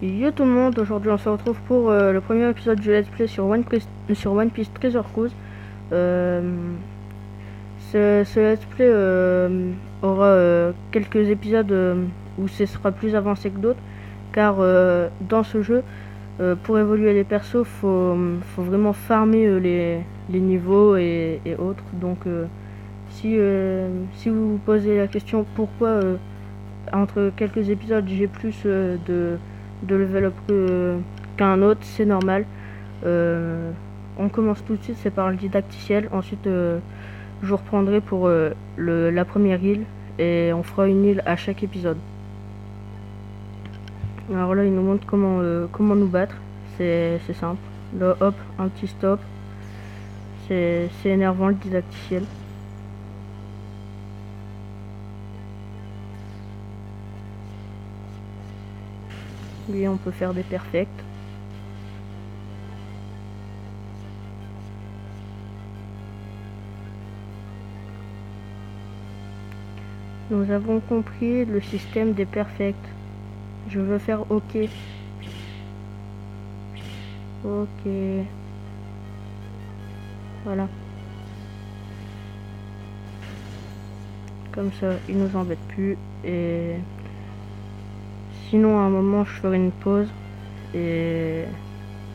Yo tout le monde, aujourd'hui on se retrouve pour le premier épisode du Let's Play sur One Piece Treasure Cruise. Euh, ce Let's Play aura quelques épisodes où ce sera plus avancé que d'autres, car dans ce jeu, pour évoluer les persos, faut vraiment farmer les niveaux et autres. Donc si vous vous posez la question pourquoi entre quelques épisodes j'ai plus de level up qu'un autre, c'est normal. Euh, on commence tout de suite, c'est par le didacticiel. Ensuite, je vous reprendrai pour la première île et on fera une île à chaque épisode. Alors là, il nous montre comment nous battre. C'est simple. Là, hop, un petit stop. C'est énervant le didacticiel. Lui, on peut faire des perfects. Nous avons compris le système des perfects. Je veux faire OK. OK. Voilà. Comme ça, il nous embête plus. Et sinon, à un moment, je ferai une pause. Et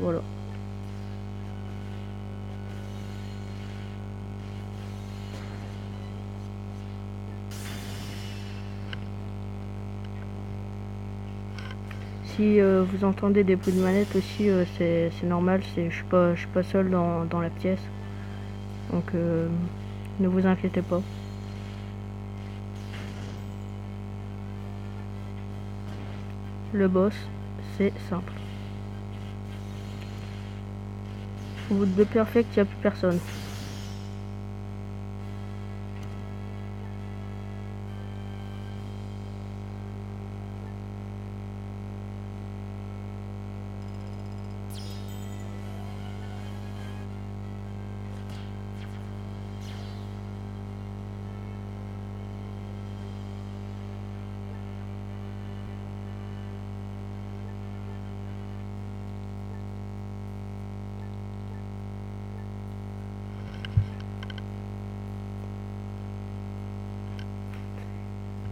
voilà. Si vous entendez des bruits de manette aussi, c'est normal. Je suis pas seul dans la pièce. Donc ne vous inquiétez pas. Le boss, c'est simple. Au bout de 2 perfects, il n'y a plus personne.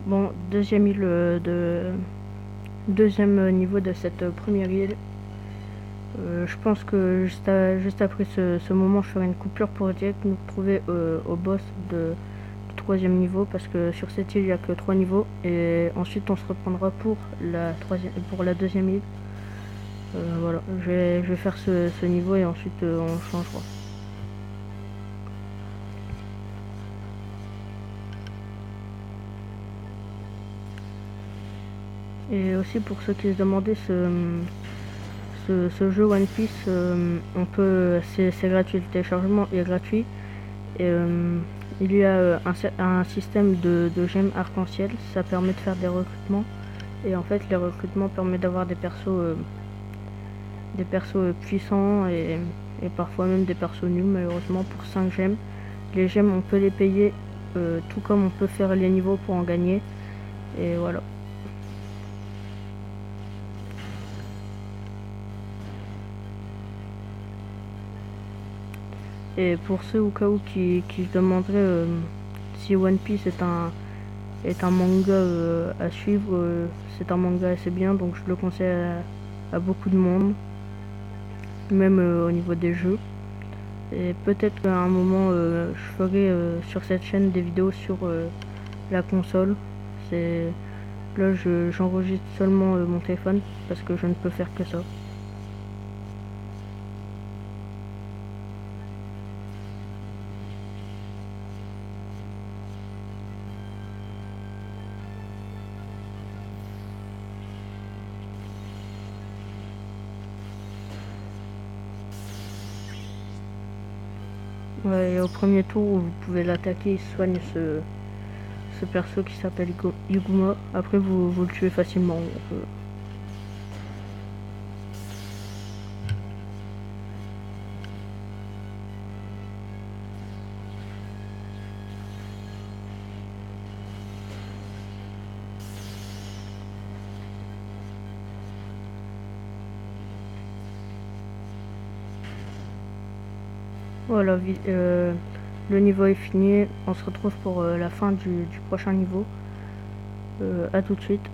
Bon, deuxième île deuxième niveau de cette première île. Je pense que juste après ce moment, je ferai une coupure pour direct nous retrouver au boss du troisième niveau, parce que sur cette île, il n'y a que 3 niveaux. Et ensuite, on se reprendra pour la deuxième île. Voilà, je vais faire ce niveau et ensuite on changera. Et aussi pour ceux qui se demandaient, ce jeu One Piece, c'est gratuit, le téléchargement est gratuit. Et il y a un système de gemmes arc-en-ciel, ça permet de faire des recrutements. Et en fait, les recrutements permettent d'avoir des persos puissants et parfois même des persos nuls, malheureusement, pour 5 gemmes. Les gemmes, on peut les payer, tout comme on peut faire les niveaux pour en gagner. Et voilà. Et pour ceux au cas où qui se demanderaient si One Piece est un manga à suivre, c'est un manga assez bien, donc je le conseille à beaucoup de monde, même au niveau des jeux. Et peut-être qu'à un moment je ferai sur cette chaîne des vidéos sur la console. Là j'enregistre seulement mon téléphone parce que je ne peux faire que ça. Ouais, et au premier tour, vous pouvez l'attaquer, il soigne ce perso qui s'appelle Yuguma. Après, vous le tuez facilement. Donc, Voilà, le niveau est fini. On se retrouve pour la fin du prochain niveau. À tout de suite.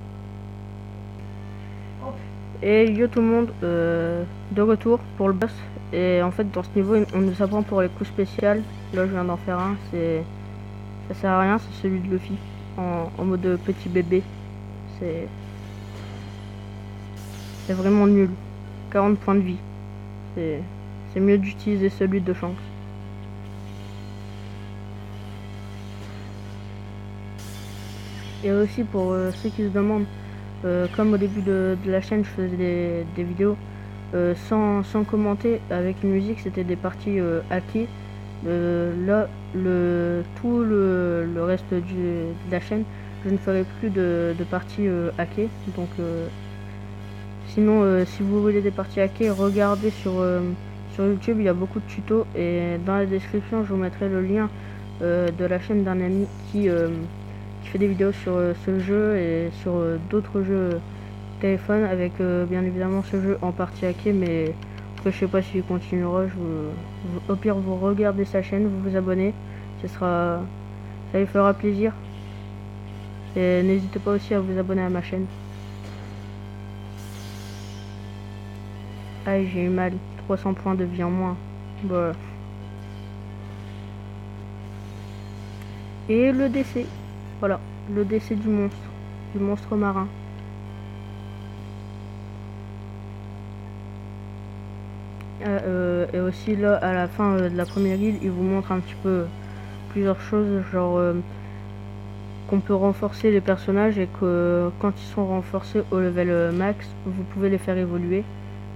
Et yo tout le monde, de retour pour le boss. Et en fait dans ce niveau on nous apprend pour les coups spéciales. Là je viens d'en faire un, ça sert à rien, c'est celui de Luffy en mode petit bébé. C'est vraiment nul. 40 points de vie. C'est mieux d'utiliser celui de Shanks. Et aussi pour ceux qui se demandent, comme au début de la chaîne je faisais des vidéos sans commenter avec une musique, c'était des parties hackées. Là tout le reste de la chaîne, je ne ferai plus de parties hackées. Donc sinon si vous voulez des parties hackées, regardez sur YouTube, il y a beaucoup de tutos, et dans la description je vous mettrai le lien de la chaîne d'un ami qui fait des vidéos sur ce jeu et sur d'autres jeux téléphone, avec bien évidemment ce jeu en partie hacké, mais après, je sais pas s'il continuera. Au pire vous regardez sa chaîne, vous vous abonnez, ça lui fera plaisir, et n'hésitez pas aussi à vous abonner à ma chaîne. Ah, j'ai eu mal, 300 points de vie en moins. Voilà. Et le décès, voilà, le décès du monstre marin. Et aussi là à la fin de la première île, il vous montre un petit peu plusieurs choses, genre qu'on peut renforcer les personnages, et que quand ils sont renforcés au level max, vous pouvez les faire évoluer.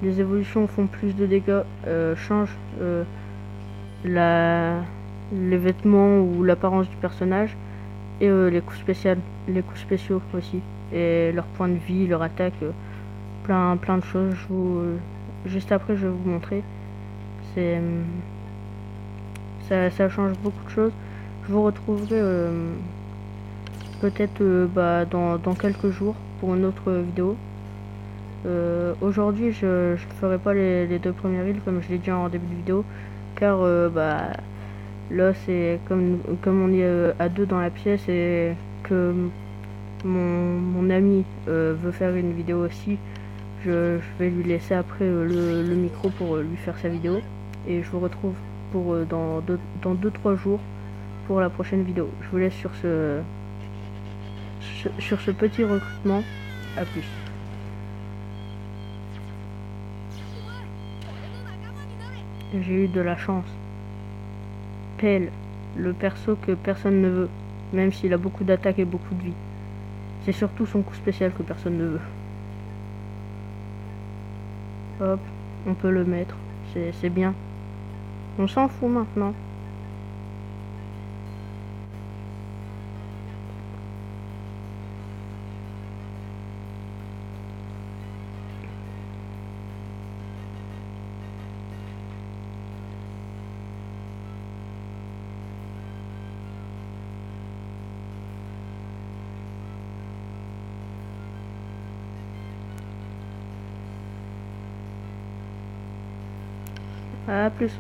Les évolutions font plus de dégâts, changent les vêtements ou l'apparence du personnage, et les coups spéciaux aussi, et leur point de vie, leur attaque, plein de choses. Juste après je vais vous montrer. Ça change beaucoup de choses. Je vous retrouverai peut-être dans quelques jours pour une autre vidéo. Aujourd'hui je ne ferai pas les deux premières îles comme je l'ai dit en début de vidéo, car là c'est comme on est à deux dans la pièce, et que mon ami veut faire une vidéo aussi. Je vais lui laisser après le micro pour lui faire sa vidéo, et je vous retrouve pour dans 2-3 jours pour la prochaine vidéo. Je vous laisse sur ce petit recrutement. À plus. J'ai eu de la chance. Pell, le perso que personne ne veut, même s'il a beaucoup d'attaques et beaucoup de vie. C'est surtout son coup spécial que personne ne veut. Hop, on peut le mettre, c'est bien. On s'en fout maintenant. À plus.